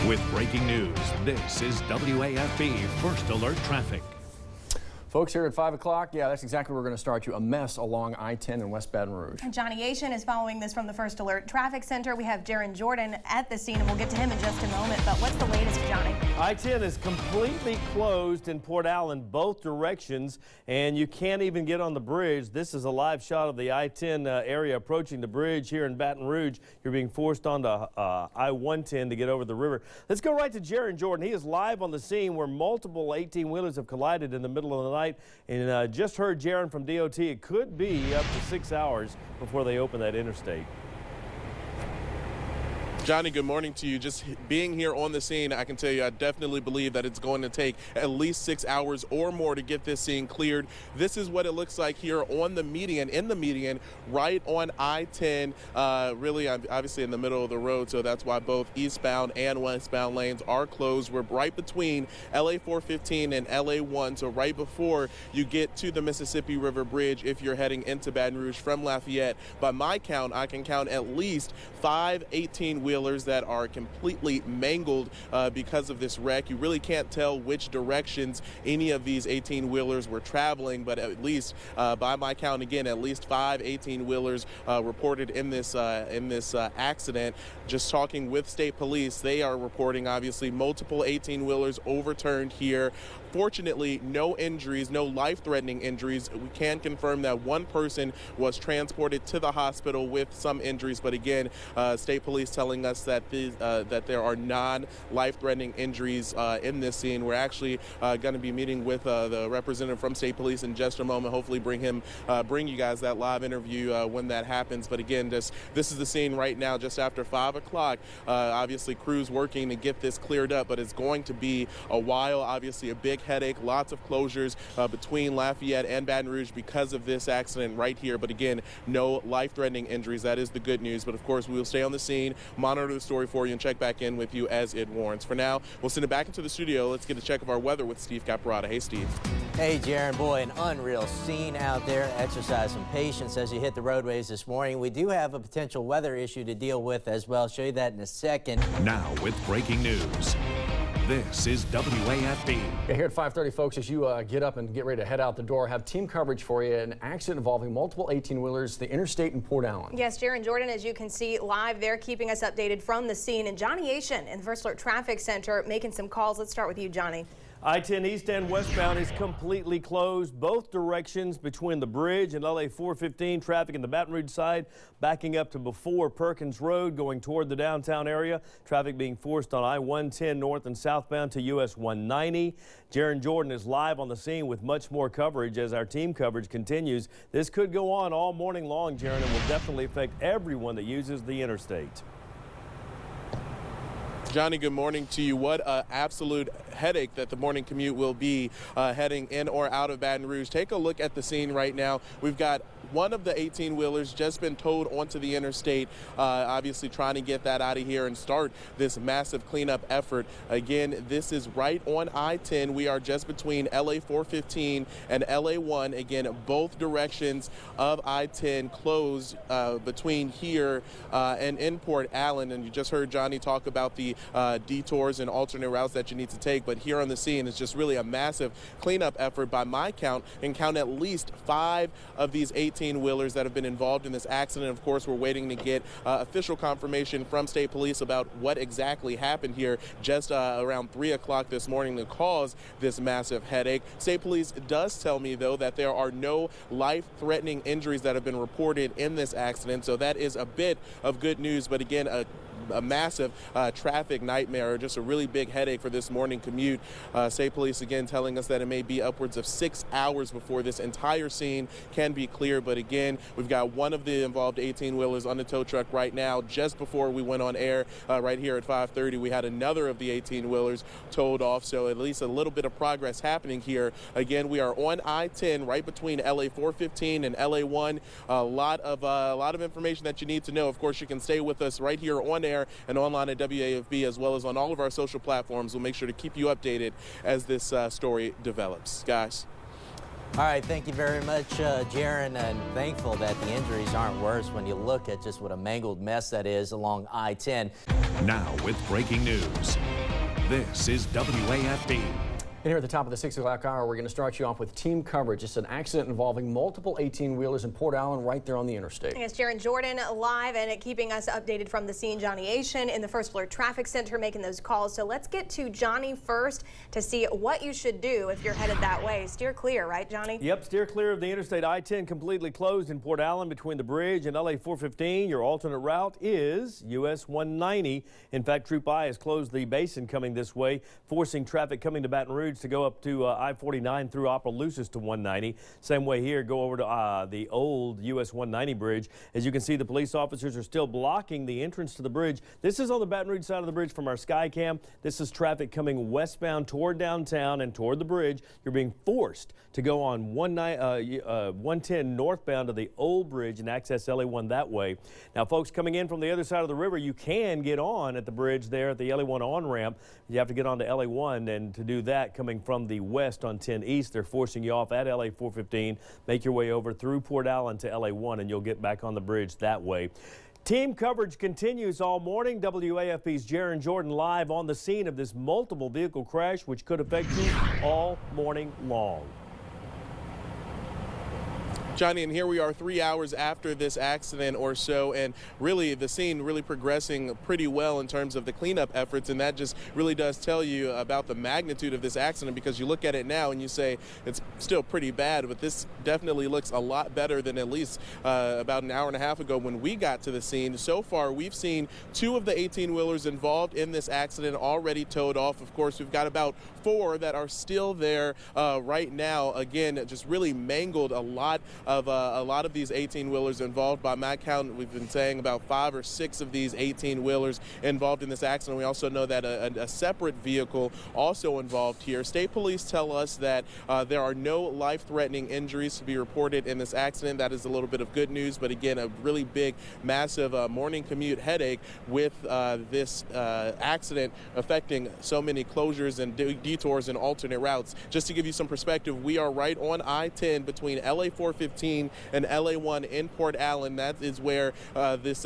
With breaking news, this is WAFB First Alert Traffic. Folks, here at 5 o'clock, yeah, that's exactly where we're going to start you. A mess along I-10 in West Baton Rouge. Johnny Ahysen is following this from the First Alert Traffic Center. We have Gerron Jordan at the scene, and we'll get to him in just a moment. But what's the latest, Johnny? I-10 is completely closed in Port Allen, both directions, and you can't even get on the bridge. This is a live shot of the I-10 area approaching the bridge here in Baton Rouge. You're being forced onto I-110 to get over the river. Let's go right to Gerron Jordan. He is live on the scene where multiple 18-wheelers have collided in the middle of the night. And just heard Gerron from DOT. It could be up to 6 hours before they open that interstate. Johnny, good morning to you. Just being here on the scene, I can tell you I definitely believe that it's going to take at least 6 hours or more to get this scene cleared. This is what it looks like here on the median, right on I-10, really obviously in the middle of the road, so that's why both eastbound and westbound lanes are closed. We're right between LA 415 and LA 1, so right before you get to the Mississippi River Bridge if you're heading into Baton Rouge from Lafayette. By my count, I can count at least 5 18-wheelers that are completely mangled because of this wreck. You really can't tell which directions any of these 18-wheelers were traveling, but at least by my count, again, at least 5 18-wheelers reported in this accident. Just talking with state police, they are reporting obviously multiple 18-wheelers overturned here. Fortunately, no injuries, no life-threatening injuries. We can confirm that one person was transported to the hospital with some injuries, but again, state police telling us that that there are non-life-threatening injuries in this scene. We're actually going to be meeting with the representative from state police in just a moment. Hopefully, bring you guys that live interview when that happens. But again, this is the scene right now, just after 5 o'clock. Obviously, crews working to get this cleared up, but it's going to be a while. Obviously, a big headache, lots of closures between Lafayette and Baton Rouge because of this accident right here. But again, no life-threatening injuries. That is the good news. But of course, we will stay on the scene, monitor the story for you, and check back in with you as it warrants. For now, we'll send it back into the studio. Let's get a check of our weather with Steve Caparata. Hey, Steve. Hey, Gerron. Boy, an unreal scene out there. Exercise some patience as you hit the roadways this morning. We do have a potential weather issue to deal with as well. I'll show you that in a second. Now with breaking news. This is WAFB. Yeah, here at 5:30, folks, as you get up and get ready to head out the door, have team coverage for you. An accident involving multiple 18-wheelers, the Interstate in Port Allen. Yes, Gerron Jordan, as you can see live there, keeping us updated from the scene. And Johnny Ahysen in the First Alert Traffic Center making some calls. Let's start with you, Johnny. I-10 east and westbound is completely closed. Both directions between the bridge and LA 415. Traffic in the Baton Rouge side backing up to before Perkins Road going toward the downtown area. Traffic being forced on I-110 north and southbound to US 190. Gerron Jordan is live on the scene with much more coverage as our team coverage continues. This could go on all morning long, Gerron, and will definitely affect everyone that uses the interstate. Johnny, good morning to you. What an absolute headache that the morning commute will be heading in or out of Baton Rouge. Take a look at the scene right now. We've got one of the 18-wheelers just been towed onto the interstate, obviously trying to get that out of here and start this massive cleanup effort. Again, this is right on I-10. We are just between LA 415 and LA 1. Again, both directions of I-10 closed between here and in Port Allen. And you just heard Johnny talk about the detours and alternate routes that you need to take. But here on the scene, it's just really a massive cleanup effort by my count, and count at least 5 of these 18-wheelers that have been involved in this accident. Of course, we're waiting to get official confirmation from state police about what exactly happened here just around 3 o'clock this morning to cause this massive headache. State police does tell me, though, that there are no life-threatening injuries that have been reported in this accident, so that is a bit of good news. But again, a massive traffic nightmare, just a really big headache for this morning commute. State police again telling us that it may be upwards of 6 hours before this entire scene can be cleared. But again, we've got one of the involved 18-wheelers on the tow truck right now. Just before we went on air right here at 5:30, we had another of the 18-wheelers towed off, so at least a little bit of progress happening here. Again, we are on I-10 right between LA 415 and LA 1. A lot of information that you need to know. Of course, you can stay with us right here on air and online at WAFB, as well as on all of our social platforms. We'll make sure to keep you updated as this story develops. Guys. All right, thank you very much, Gerron, and thankful that the injuries aren't worse when you look at just what a mangled mess that is along I-10. Now with breaking news. This is WAFB. And here at the top of the 6 o'clock hour, we're going to start you off with team coverage. It's an accident involving multiple 18-wheelers in Port Allen right there on the interstate. It's Gerron Jordan live and keeping us updated from the scene. Johnny Ahysen in the First Alert Traffic Center making those calls. So let's get to Johnny first to see what you should do if you're headed that way. Steer clear, right, Johnny? Yep, steer clear of the Interstate I-10 completely closed in Port Allen between the bridge and LA 415. Your alternate route is US 190. In fact, Troop I has closed the basin coming this way, forcing traffic coming to Baton Rouge to go up to I-49 through Opelousas to 190. Same way here, go over to the old US 190 bridge. As you can see, the police officers are still blocking the entrance to the bridge. This is on the Baton Rouge side of the bridge from our sky cam. This is traffic coming westbound toward downtown and toward the bridge. You're being forced to go on 110 northbound to the old bridge and access LA1 that way. Now, folks coming in from the other side of the river, you can get on at the bridge there at the LA1 on-ramp. You have to get on to LA1, and to do that, coming from the west on 10 East, they're forcing you off at LA 415. Make your way over through Port Allen to LA1, and you'll get back on the bridge that way. Team coverage continues all morning. WAFB's Gerron Jordan live on the scene of this multiple vehicle crash, which could affect you all morning long. Johnny, and here we are 3 hours after this accident or so, and really the scene really progressing pretty well in terms of the cleanup efforts, and that just really does tell you about the magnitude of this accident, because you look at it now and you say it's still pretty bad, but this definitely looks a lot better than at least about an hour and a half ago when we got to the scene. So far, we've seen 2 of the 18-wheelers involved in this accident already towed off. Of course, we've got about 4 that are still there right now. Again, just really mangled a lot of these 18-wheelers involved. By my count, we've been saying about 5 or 6 of these 18-wheelers involved in this accident. We also know that a separate vehicle also involved here. State police tell us that there are no life-threatening injuries to be reported in this accident. That is a little bit of good news, but again, a really big, massive morning commute headache with this accident affecting so many closures and detours and alternate routes. Just to give you some perspective, we are right on I-10 between LA 415 and LA1 in Port Allen. That is where this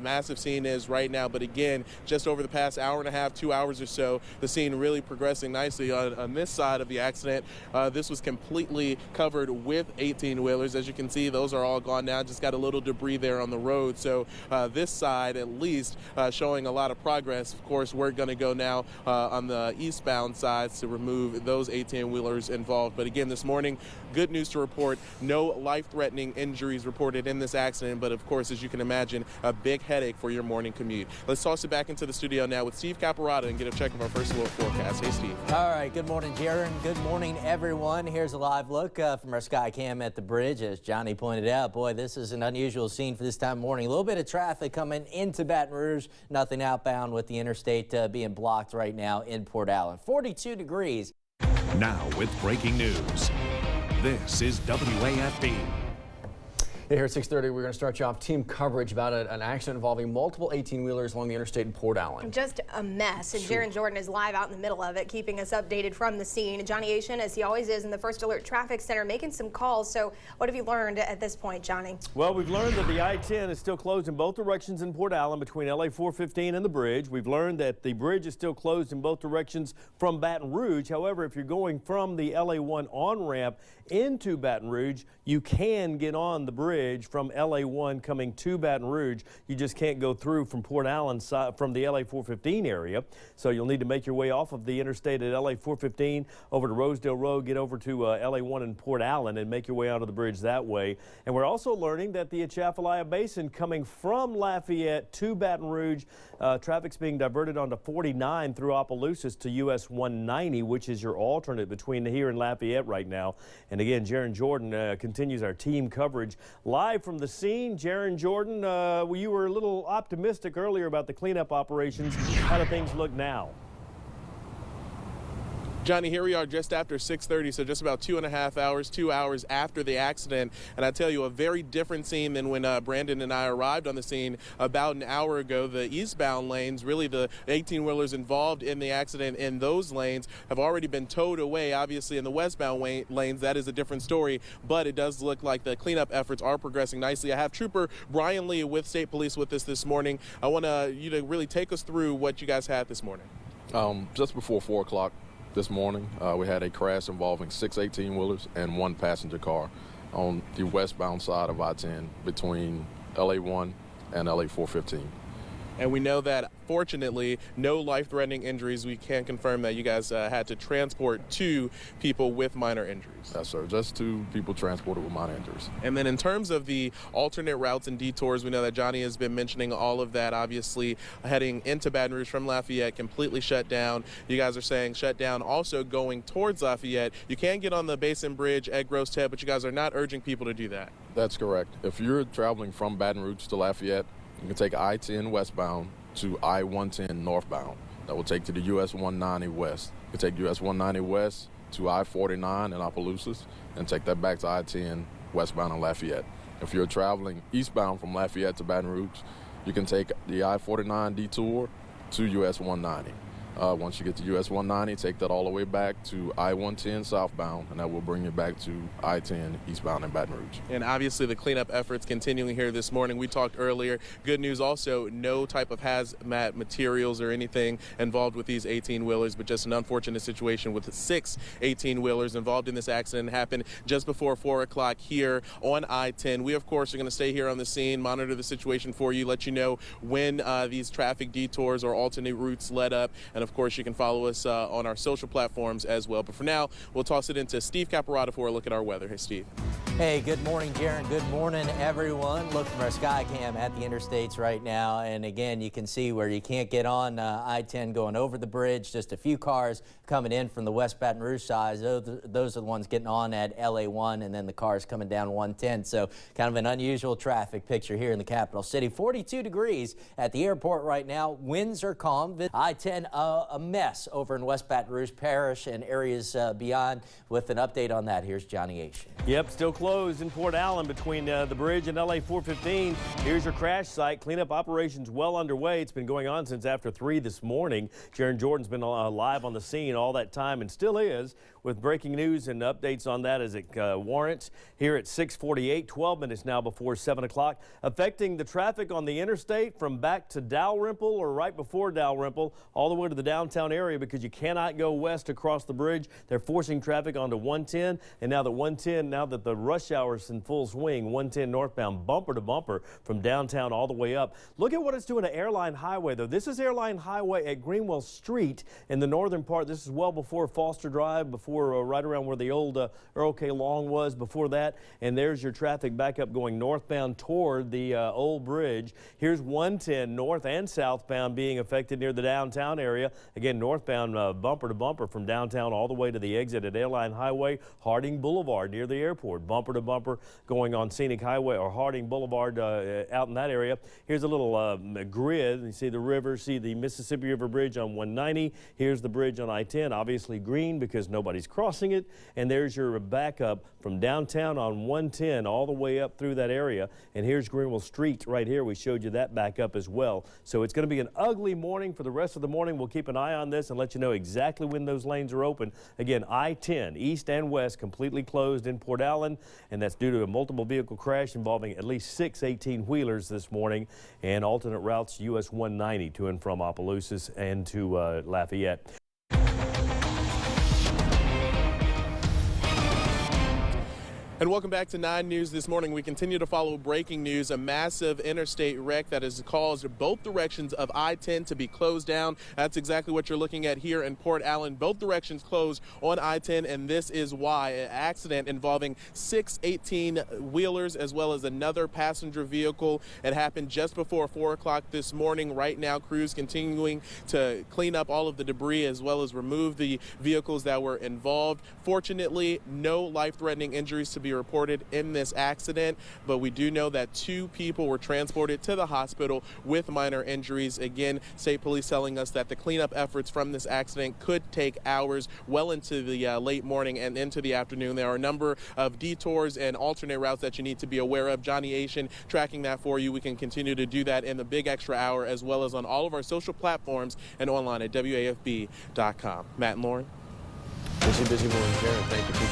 massive scene is right now. But again, just over the past hour and a half, 2 hours or so, the scene really progressing nicely. On this side of the accident, this was completely covered with 18-wheelers. As you can see, those are all gone now. Just got a little debris there on the road. So this side, at least, showing a lot of progress. Of course, we're going to go now on the eastbound sides to remove those 18-wheelers involved. But again, this morning, good news to report. No life-threatening injuries reported in this accident, but of course, as you can imagine, a big headache for your morning commute. Let's toss it back into the studio now with Steve Caparata and get a check of our first look forecast. Hey, Steve. All right, good morning, Gerron. Good morning, everyone. Here's a live look from our sky cam at the bridge. As Johnny pointed out, boy, this is an unusual scene for this time of morning. A little bit of traffic coming into Baton Rouge, nothing outbound with the interstate being blocked right now in Port Allen. 42 degrees. Now with breaking news. This is WAFB. Here at 6:30, we're going to start you off team coverage about an accident involving multiple 18-wheelers along the interstate in Port Allen. Just a mess, and Gerron Jordan is live out in the middle of it, keeping us updated from the scene. Johnny Ahysen, as he always is, in the First Alert Traffic Center, making some calls. So what have you learned at this point, Johnny? Well, we've learned that the I-10 is still closed in both directions in Port Allen between LA 415 and the bridge. We've learned that the bridge is still closed in both directions from Baton Rouge. However, if you're going from the LA1 on-ramp into Baton Rouge, you can get on the bridge from LA1 coming to Baton Rouge. You just can't go through from Port Allen from the LA 415 area. So you'll need to make your way off of the interstate at LA 415 over to Rosedale Road, get over to LA1 in Port Allen and make your way onto the bridge that way. And we're also learning that the Atchafalaya Basin coming from Lafayette to Baton Rouge, traffic's being diverted onto 49 through Opelousas to US 190, which is your alternate between here and Lafayette right now. And again, Gerron Jordan continues our team coverage live from the scene. Gerron Jordan, you were a little optimistic earlier about the cleanup operations. How do things look now? Johnny, here we are just after 6:30, so just about 2.5 hours, 2 hours after the accident. And I tell you, a very different scene than when Brandon and I arrived on the scene about an hour ago. The eastbound lanes, really the 18-wheelers involved in the accident in those lanes, have already been towed away. Obviously, in the westbound lanes, that is a different story, but it does look like the cleanup efforts are progressing nicely. I have Trooper Brian Lee with State Police with us this morning. I want you to really take us through what you guys had this morning. Just before 4 o'clock this morning, we had a crash involving 6 18-wheelers and 1 passenger car on the westbound side of I-10 between LA1 and LA 415. And we know that, fortunately, no life-threatening injuries. We can confirm that you guys had to transport 2 people with minor injuries. Yes, sir. Just 2 people transported with minor injuries. And then in terms of the alternate routes and detours, we know that Johnny has been mentioning all of that. Obviously, heading into Baton Rouge from Lafayette, completely shut down. You guys are saying shut down. Also going towards Lafayette, you can get on the Basin Bridge at Gross Ted, but you guys are not urging people to do that. That's correct. If you're traveling from Baton Rouge to Lafayette, you can take I-10 westbound to I-110 northbound. That will take to the US 190 west. You can take US 190 west to I-49 in Opelousas and take that back to I-10 westbound in Lafayette. If you're traveling eastbound from Lafayette to Baton Rouge, you can take the I-49 detour to US 190. Once you get to US 190, take that all the way back to I-110 southbound, and that will bring you back to I-10 eastbound in Baton Rouge. And obviously the cleanup efforts continuing here this morning. We talked earlier. Good news also, no type of hazmat materials or anything involved with these 18-wheelers, but just an unfortunate situation with 6 18-wheelers involved in this accident. Happened just before 4 o'clock here on I-10. We, of course, are going to stay here on the scene, monitor the situation for you, let you know when these traffic detours or alternate routes let up. And of course, you can follow us on our social platforms as well. But for now, we'll toss it into Steve Caparata for a look at our weather. Hey, Steve. Hey, good morning, Gerron. Good morning, everyone. Look from our sky cam at the interstates right now. And again, you can see where you can't get on I-10 going over the bridge. Just a few cars coming in from the West Baton Rouge side. Those are the ones getting on at LA1, and then the cars coming down 110. So kind of an unusual traffic picture here in the capital city. 42 degrees at the airport right now. Winds are calm. I-10 a mess over in West Baton Rouge Parish and areas beyond. With an update on that, here's Johnny Ahysen. Yep, still closed in Port Allen between the bridge and LA 415. Here's your crash site. Cleanup operations well underway. It's been going on since after 3 this morning. Gerron Jordan's been live on the scene all that time and still is, with breaking news and updates on that as it warrants. Here at 6:48, 12 minutes now before 7 o'clock, affecting the traffic on the interstate from back to Dalrymple or right before Dalrymple all the way to the downtown area, because you cannot go west across the bridge. They're forcing traffic onto 110, and now that the rush hour is in full swing, 110 northbound bumper to bumper from downtown all the way up. Look at what it's doing to Airline Highway, though. This is Airline Highway at Greenwell Street in the northern part. This is well before Foster Drive, before right around where the old Earl K. Long was before that. And there's your traffic back up going northbound toward the old bridge. Here's 110 north and southbound being affected near the downtown area. Again, northbound bumper to bumper from downtown all the way to the exit at Airline Highway, Harding Boulevard near the airport. Bumper to bumper going on Scenic Highway or Harding Boulevard out in that area. Here's a little grid. You see the river, see the Mississippi River Bridge on 190. Here's the bridge on I-10, obviously green because nobody's crossing it. And there's your backup from downtown on 110 all the way up through that area. And here's Greenwell Street right here. We showed you that backup as well. So it's going to be an ugly morning for the rest of the morning. We'll keep an eye on this and let you know exactly when those lanes are open. Again, I-10 east and west completely closed in Port Allen, and that's due to a multiple vehicle crash involving at least 6 18-wheelers this morning, and alternate routes US 190 to and from Opelousas and to Lafayette. And welcome back to 9 News this morning. We continue to follow breaking news. A massive interstate wreck that has caused both directions of I-10 to be closed down. That's exactly what you're looking at here in Port Allen. Both directions closed on I-10, and this is why. An accident involving 6 18-wheelers as well as another passenger vehicle. It happened just before 4 o'clock this morning. Right now, crews continuing to clean up all of the debris as well as remove the vehicles that were involved. Fortunately, no life-threatening injuries to be reported in this accident, but we do know that 2 people were transported to the hospital with minor injuries. Again, state police telling us that the cleanup efforts from this accident could take hours, well into the late morning and into the afternoon. There are a number of detours and alternate routes that you need to be aware of. Johnny Ahysen tracking that for you. We can continue to do that in the Big Extra Hour as well as on all of our social platforms and online at WAFB.com. Matt and Lauren. Busy morning, Gerron. Thank you. Appreciate it.